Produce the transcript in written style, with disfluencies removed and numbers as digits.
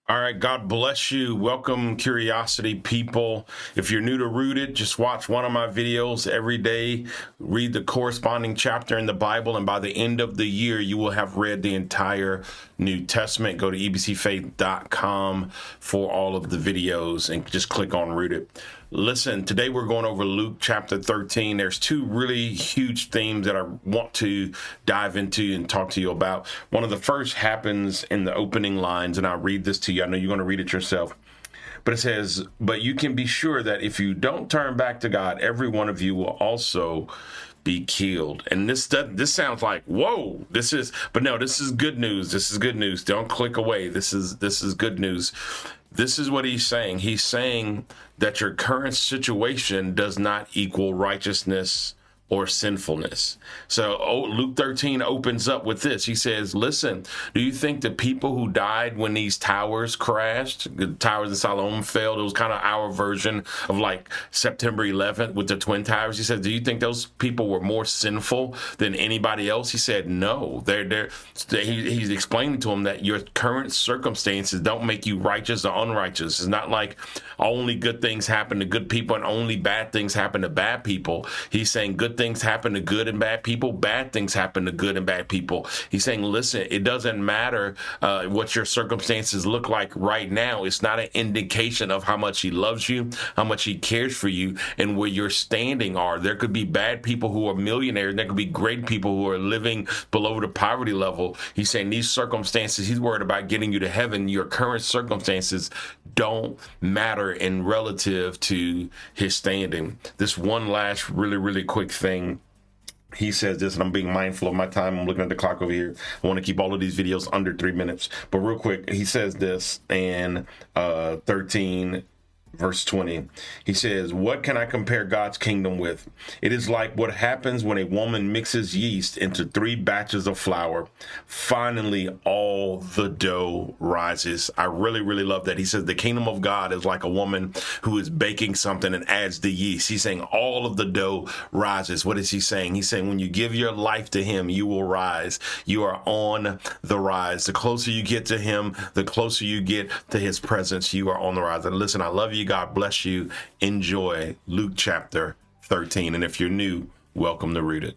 All right, God bless you. Welcome, Curiosity people. If you're new to Rooted, just watch one of my videos every day. Read the corresponding chapter in the Bible, and by the end of the year, you will have read the entire New Testament. Go to ebcfaith.com for all of the videos and just click on Rooted. Listen, today we're going over Luke chapter 13. There's two really huge themes that I want to dive into and talk to you about. One of the first happens in the opening lines, and I'll read this to you. I know you're going to read it yourself. But it says, "But you can be sure that if you don't turn back to God, every one of you will also be killed." And this sounds like, whoa, but no, this is good news. This is good news. Don't click away. This is good news. This is what he's saying. He's saying that your current situation does not equal righteousness or sinfulness. So Luke 13 opens up with this. He says, listen, do you think the people who died when these towers crashed, the towers in Siloam fell, it was kind of our version of like September 11th with the Twin Towers. He said, do you think those people were more sinful than anybody else? He said, no. He's explaining to him that your current circumstances don't make you righteous or unrighteous. It's not like only good things happen to good people and only bad things happen to bad people. He's saying good things happen to good and bad people, bad things happen to good and bad people. He's saying, listen, it doesn't matter what your circumstances look like right now. It's not an indication of how much he loves you, how much he cares for you, and where your standing are. There could be bad people who are millionaires, and there could be great people who are living below the poverty level. He's saying these circumstances, he's worried about getting you to heaven. Your current circumstances don't matter in relative to his standing. This one last really quick thing. He says this, and I'm being mindful of my time. I'm looking at the clock over here. I want to keep all of these videos under 3 minutes. But real quick, he says this in 13 verse 20. He says, what can I compare God's kingdom with? It is like what happens when a woman mixes yeast into 3 batches of flour. Finally, all the dough rises. I really love that. He says the kingdom of God is like a woman who is baking something and adds the yeast. He's saying all of the dough rises. What is he saying? He's saying when you give your life to him, you will rise. You are on the rise. The closer you get to him, the closer you get to his presence, you are on the rise. And listen, I love you. God bless you. Enjoy Luke chapter 13. And if you're new, welcome to Rooted.